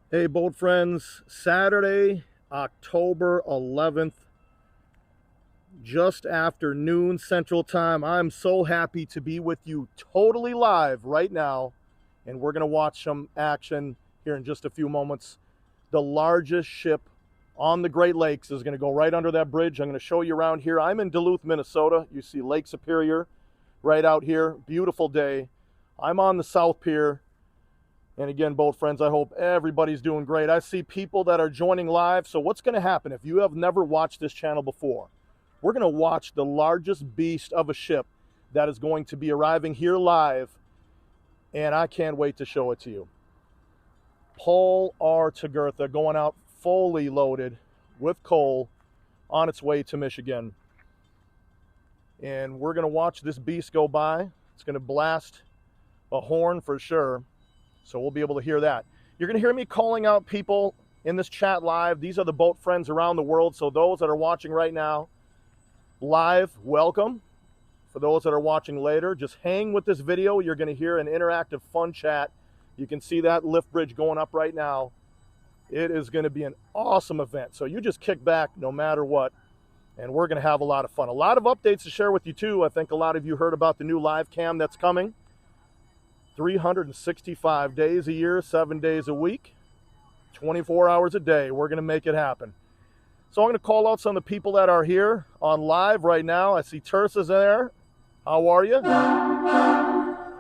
Hey, boat friends, Saturday, October 11th, just after noon Central Time. I'm so happy to be with you totally live right now, and we're going to watch some action here in just a few moments. The largest ship on the Great Lakes is going to go right under that bridge. I'm going to show you around here. I'm in Duluth, Minnesota. You see Lake Superior right out here. Beautiful day. I'm on the South Pier. And again, boat friends, I hope everybody's doing great. I see people that are joining live. So what's going to happen if you have never watched this channel before? We're going to watch the largest beast of a ship that is going to be arriving here live. And I can't wait to show it to you. Paul R. Tagurtha going out fully loaded with coal on its way to Michigan. And we're going to watch this beast go by. It's going to blast a horn for sure. So we'll be able to hear that. You're going to hear me calling out people in this chat live. These are the boat friends around the world. So those that are watching right now, live, welcome. For those that are watching later, just hang with this video. You're going to hear an interactive, fun chat. You can see that lift bridge going up right now. It is going to be an awesome event. So you just kick back no matter what. And we're going to have a lot of fun. A lot of updates to share with you too. I think a lot of you heard about the new live cam that's coming. 365 days a year, 7 days a week, 24 hours a day. We're going to make it happen. So I'm going to call out some of the people that are here on live right now. I see Tersa's there. How are you?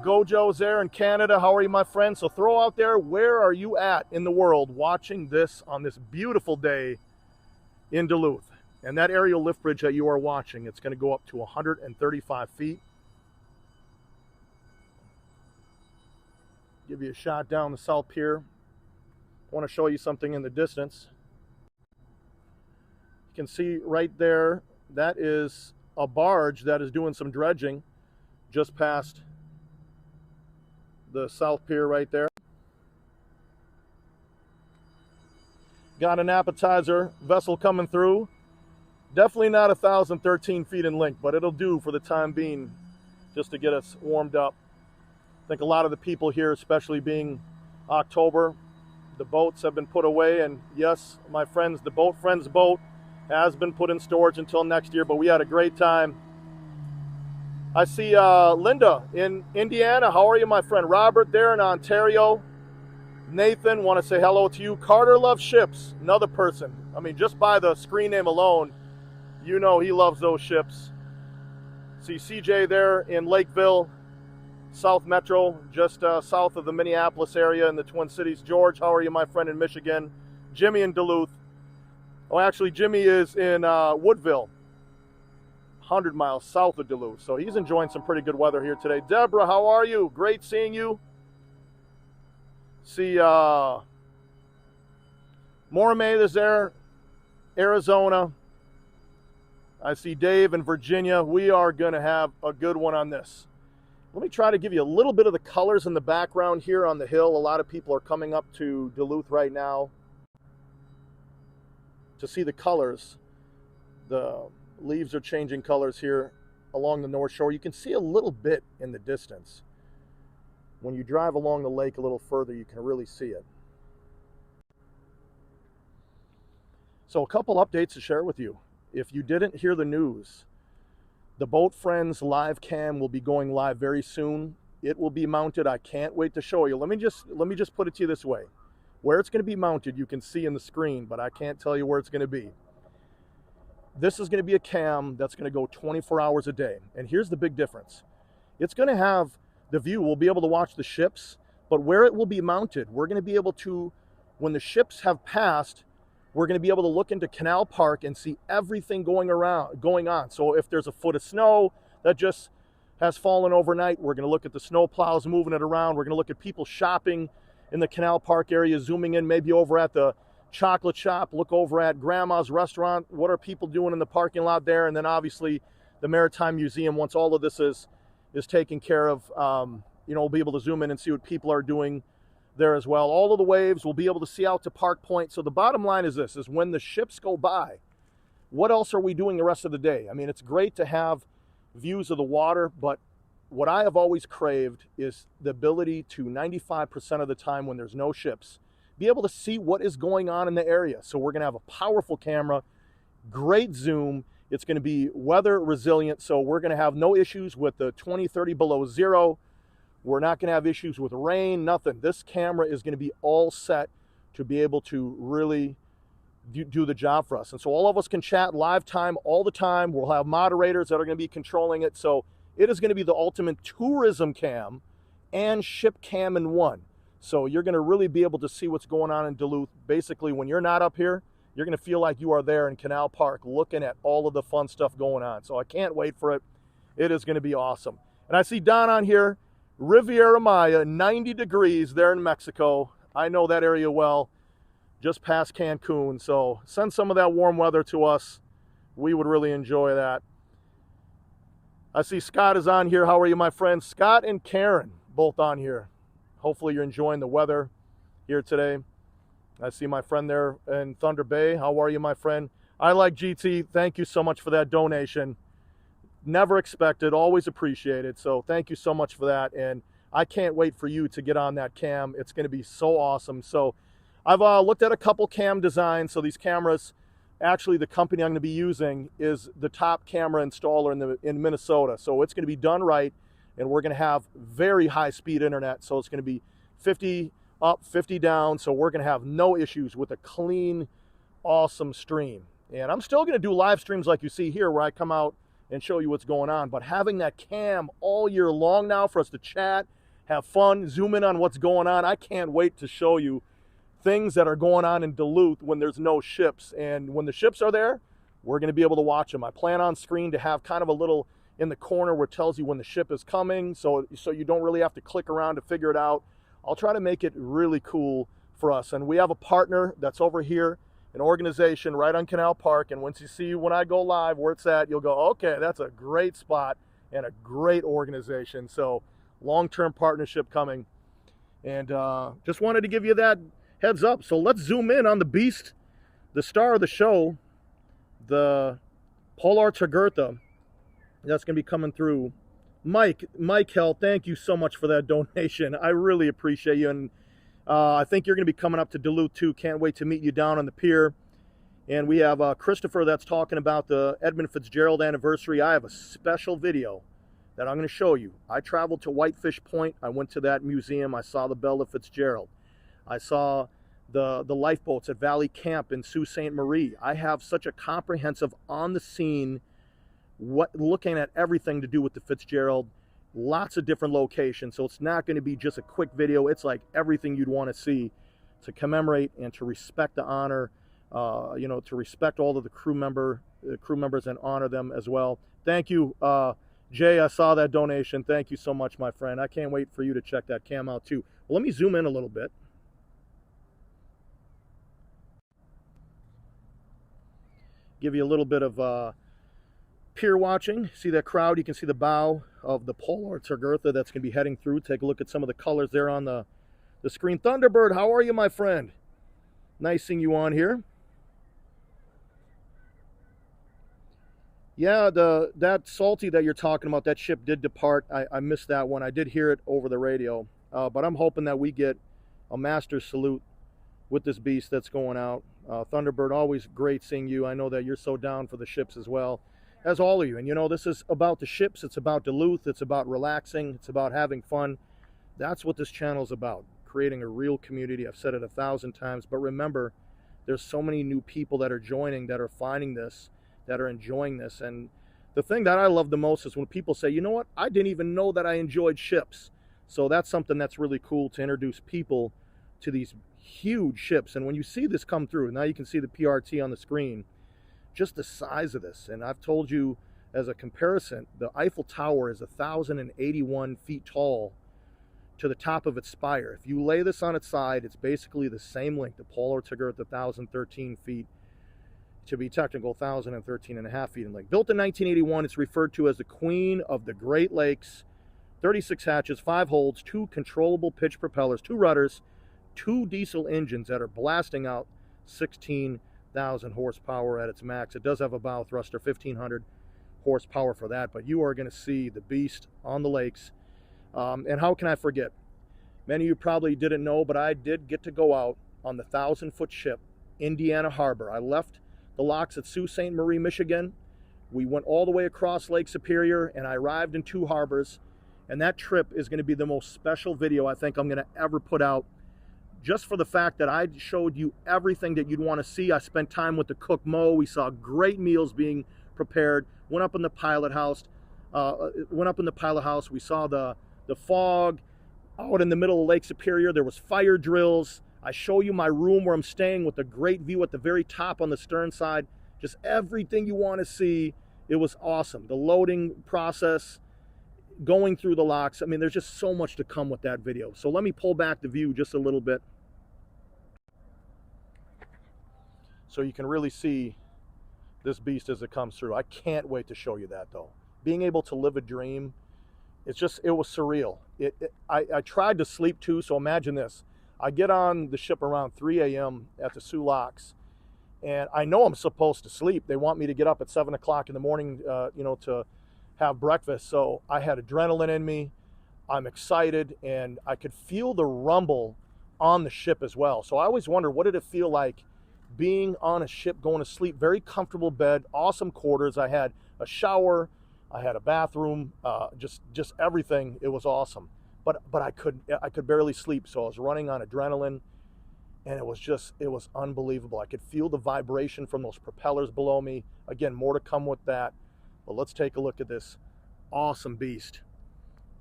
Gojo's there in Canada. How are you, my friend? So throw out there, where are you at in the world watching this on this beautiful day in Duluth? And that aerial lift bridge that you are watching, it's going to go up to 135 feet. Give you a shot down the South Pier. I want to show you something in the distance. You can see right there, that is a barge that is doing some dredging just past the South Pier right there. Got an appetizer vessel coming through. Definitely not 1,013 feet in length, but it'll do for the time being just to get us warmed up. I think a lot of the people here, especially being October, the boats have been put away. And yes, my friends, the boat friends boat has been put in storage until next year, but we had a great time. I see Linda in Indiana. How are you, my friend? Robert there in Ontario. Nathan, want to say hello to you. Carter loves ships, another person. I mean, just by the screen name alone, you know he loves those ships. See CJ there in Lakeville, South Metro, just south of the Minneapolis area in the Twin Cities. George, how are you, my friend, in Michigan? Jimmy in Duluth. Oh, actually, Jimmy is in Woodville, 100 miles south of Duluth. So he's enjoying some pretty good weather here today. Deborah, how are you? Great seeing you. See Moramed is there, Arizona. I see Dave in Virginia. We are going to have a good one on this. Let me try to give you a little bit of the colors in the background here on the hill. A lot of people are coming up to Duluth right now to see the colors. The leaves are changing colors here along the North Shore. You can see a little bit in the distance. When you drive along the lake a little further, you can really see it. So a couple updates to share with you. If you didn't hear the news, the Boat Friends live cam will be going live very soon. It will be mounted. I can't wait to show you. Let me just put it to you this way. Where it's going to be mounted, you can see in the screen, but I can't tell you where it's going to be. This is going to be a cam that's going to go 24 hours a day. And here's the big difference. It's going to have the view. We'll be able to watch the ships, but where it will be mounted, we're going to be able to, when the ships have passed, we're going to be able to look into Canal Park and see everything going on. So if there's a foot of snow that just has fallen overnight, we're going to look at the snow plows moving it around. We're going to look at people shopping in the Canal Park area, zooming in maybe over at the chocolate shop, look over at Grandma's restaurant. What are people doing in the parking lot there? And then obviously the Maritime Museum, once all of this is taken care of, we'll be able to zoom in and see what people are doing there as well. All of the waves, we'll be able to see out to Park Point. So the bottom line is this, is when the ships go by, what else are we doing the rest of the day? I mean, it's great to have views of the water, but what I have always craved is the ability to 95% of the time when there's no ships, be able to see what is going on in the area. So we're going to have a powerful camera, great zoom. It's going to be weather resilient, so we're going to have no issues with the 20, 30 below zero. We're not going to have issues with rain, nothing. This camera is going to be all set to be able to really do the job for us. And so all of us can chat live time all the time. We'll have moderators that are going to be controlling it. So it is going to be the ultimate tourism cam and ship cam in one. So you're going to really be able to see what's going on in Duluth. Basically, when you're not up here, you're going to feel like you are there in Canal Park looking at all of the fun stuff going on. So I can't wait for it. It is going to be awesome. And I see Don on here, Riviera Maya, 90 degrees there in Mexico. I know that area well, just past Cancun. So send some of that warm weather to us. We would really enjoy that. I see Scott is on here. How are you, my friend? Scott and Karen, both on here. Hopefully you're enjoying the weather here today. I see my friend there in Thunder Bay. How are you, my friend? I like GT. Thank you so much for that donation. Never expected, always appreciated. So thank you so much for that. And I can't wait for you to get on that cam. It's going to be so awesome. So I've looked at a couple cam designs. So these cameras, actually the company I'm going to be using is the top camera installer in Minnesota. So it's going to be done right. And we're going to have very high speed internet. So it's going to be 50 up, 50 down. So we're going to have no issues with a clean, awesome stream. And I'm still going to do live streams like you see here where I come out and show you what's going on. But having that cam all year long now for us to chat, have fun, zoom in on what's going on. I can't wait to show you things that are going on in Duluth when there's no ships. And when the ships are there, we're going to be able to watch them. I plan on screen to have kind of a little in the corner where it tells you when the ship is coming, so you don't really have to click around to figure it out. I'll try to make it really cool for us. And we have a partner that's over here, an organization right on Canal Park, and once you see when I go live where it's at, you'll go, okay, that's a great spot and a great organization. So long-term partnership coming. And just wanted to give you that heads up. So let's zoom in on the beast, the star of the show, the Polar Tagurtha. That's going to be coming through. Mike Hell, thank you so much for that donation. I really appreciate you. And I think you're going to be coming up to Duluth too. Can't wait to meet you down on the pier. And we have Christopher that's talking about the Edmund Fitzgerald anniversary. I have a special video that I'm going to show you. I traveled to Whitefish Point. I went to that museum. I saw the Belle Fitzgerald. I saw the lifeboats at Valley Camp in Sault Ste. Marie. I have such a comprehensive on-the-scene looking at everything to do with the Fitzgerald, lots of different locations. So it's not going to be just a quick video. It's like everything you'd want to see to commemorate and to respect the honor, to respect all of the crew members and honor them as well. Thank you, Jay. I saw that donation. Thank you so much, my friend. I can't wait for you to check that cam out too. Well, let me zoom in a little bit. Give you a little bit of pier watching. See that crowd? You can see the bow of the Polar Tagurtha that's going to be heading through. Take a look at some of the colors there on the screen. Thunderbird, how are you, my friend? Nice seeing you on here. Yeah, that Salty that you're talking about, that ship did depart. I missed that one. I did hear it over the radio. But I'm hoping that we get a master's salute with this beast that's going out. Thunderbird, always great seeing you. I know that you're so down for the ships as well, as all of you. And you know, this is about the ships. It's about Duluth. It's about relaxing. It's about having fun. That's what this channel is about, creating a real community. I've said it 1,000 times, but remember, there's so many new people that are joining, that are finding this, that are enjoying this. And the thing that I love the most is when people say, you know what, I didn't even know that I enjoyed ships. So that's something that's really cool, to introduce people to these huge ships. And when you see this come through, now you can see the PRT on the screen, just the size of this. And I've told you as a comparison, the Eiffel Tower is 1,081 feet tall to the top of its spire. If you lay this on its side, it's basically the same length. The Polar Tagurtha, 1,013 feet. To be technical, 1,013 and a half feet in length. Built in 1981, it's referred to as the Queen of the Great Lakes. 36 hatches, 5 holds, 2 controllable pitch propellers, 2 rudders, 2 diesel engines that are blasting out 16,000 horsepower at its max. It does have a bow thruster, 1,500 horsepower for that, but you are going to see the beast on the lakes. And how can I forget? Many of you probably didn't know, but I did get to go out on the 1,000-foot ship, Indiana Harbor. I left the locks at Sault Ste. Marie, Michigan. We went all the way across Lake Superior, and I arrived in 2 harbors. And that trip is going to be the most special video I think I'm going to ever put out, just for the fact that I showed you everything that you'd want to see. I spent time with the cook Mo. We saw great meals being prepared. Went up in the pilot house. We saw the fog out in the middle of Lake Superior. There was fire drills. I show you my room where I'm staying with a great view at the very top on the stern side. Just everything you want to see. It was awesome. The loading process, going through the locks. I mean, there's just so much to come with that video. So let me pull back the view just a little bit, so you can really see this beast as it comes through. I can't wait to show you that, though. Being able to live a dream, it was surreal. I tried to sleep too, so imagine this. I get on the ship around 3 a.m. at the Soo Locks, and I know I'm supposed to sleep. They want me to get up at 7 o'clock in the morning, to have breakfast. So I had adrenaline in me. I'm excited, and I could feel the rumble on the ship as well. So I always wonder, what did it feel like being on a ship, going to sleep? Very comfortable bed, awesome quarters. I had a shower, I had a bathroom, just everything. It was awesome. But I could barely sleep, so I was running on adrenaline, and it was unbelievable. I could feel the vibration from those propellers below me. Again, more to come with that. But let's take a look at this awesome beast.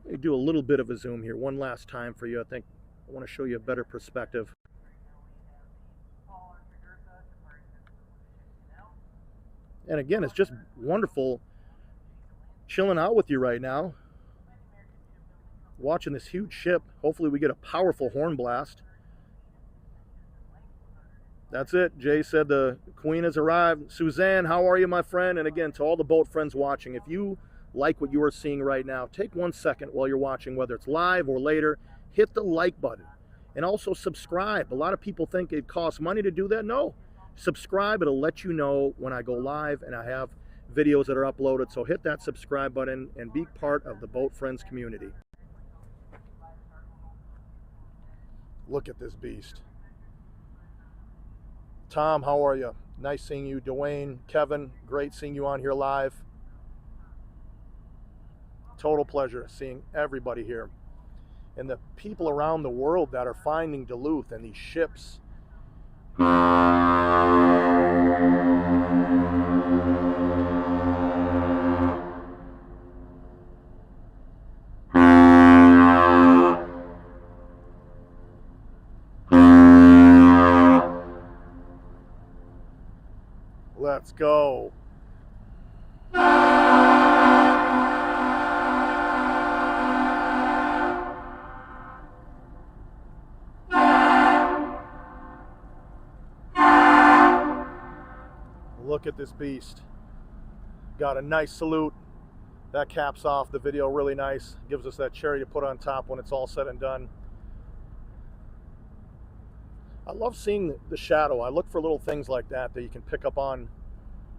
Let me do a little bit of a zoom here one last time for you. I think I want to show you a better perspective. And again, it's just wonderful chilling out with you right now, watching this huge ship. Hopefully we get a powerful horn blast. That's it. Jay said the Queen has arrived. Suzanne, how are you, my friend? And again, to all the boat friends watching, if you like what you are seeing right now, take 1 second while you're watching, whether it's live or later, hit the like button. And also subscribe. A lot of people think it costs money to do that. No. Subscribe. It'll let you know when I go live and I have videos that are uploaded. So hit that subscribe button and be part of the Boat Friends community. Look at this beast. Tom, how are you? Nice seeing you. Dwayne, Kevin, great seeing you on here live. Total pleasure seeing everybody here. And the people around the world that are finding Duluth and these ships. Let's go. Look at this beast. Got a nice salute. That caps off the video really nice. Gives us that cherry to put on top when it's all said and done. I love seeing the shadow. I look for little things like that you can pick up on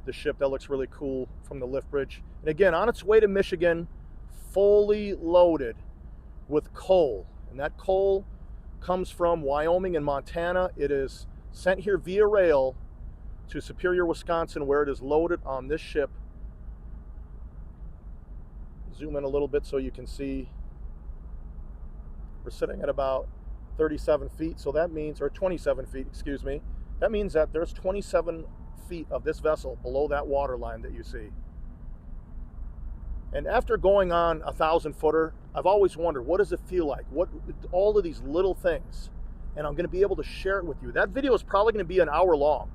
the ship. That looks really cool from the lift bridge. And again, on its way to Michigan, fully loaded with coal. And that coal comes from Wyoming and Montana. It is sent here via rail to Superior, Wisconsin, where it is loaded on this ship. Zoom in a little bit so you can see. We're sitting at about 37 feet, so that means, or 27 feet, excuse me. That means that there's 27 feet of this vessel below that water line that you see. And after going on a 1,000-footer, I've always wondered, what does it feel like? What, all of these little things. And I'm going to be able to share it with you. That video is probably going to be an hour long.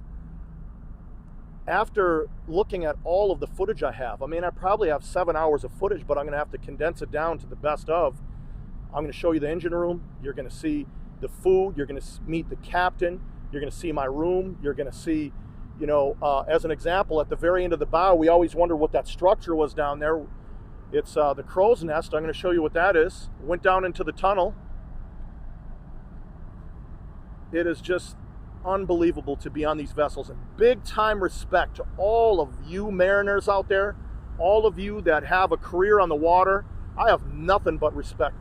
After looking at all of the footage I have, I mean, I probably have 7 hours of footage, but I'm going to have to condense it down to the best of. I'm going to show you the engine room. You're going to see the food. You're going to meet the captain. You're going to see my room. You're going to see, you know, as an example, at the very end of the bow, we always wonder what that structure was down there. It's the crow's nest. I'm going to show you what that is. Went down into the tunnel. It is just unbelievable to be on these vessels, and big time respect to all of you mariners out there, all of you that have a career on the water. I have nothing but respect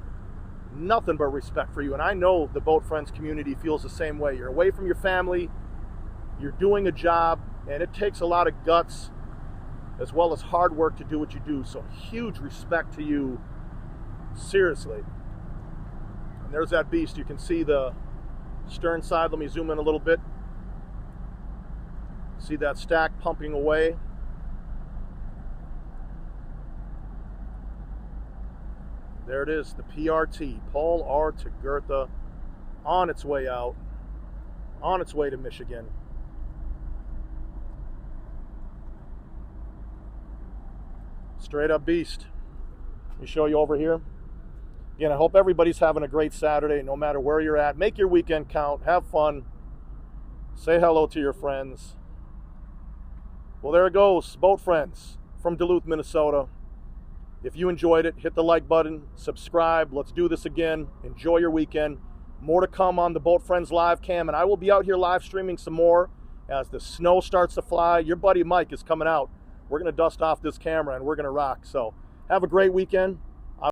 nothing but respect for you. And I know the Boat Friends community feels the same way. You're away from your family, you're doing a job, and it takes a lot of guts as well as hard work to do what you do. So huge respect to you, seriously. And there's that beast. You can see the stern side. Let me zoom in a little bit. See that stack pumping away. There it is, the PRT, Paul R. to Goethe, on its way out, on its way to Michigan. Straight up beast. Let me show you over here. Again, I hope everybody's having a great Saturday, no matter where you're at. Make your weekend count, have fun, say hello to your friends. Well, there it goes, Boat Friends from Duluth, Minnesota. If you enjoyed it, hit the like button, subscribe. Let's do this again. Enjoy your weekend. More to come on the Boat Friends live cam, and I will be out here live streaming some more as the snow starts to fly. Your buddy Mike is coming out. We're going to dust off this camera and we're going to rock. So have a great weekend.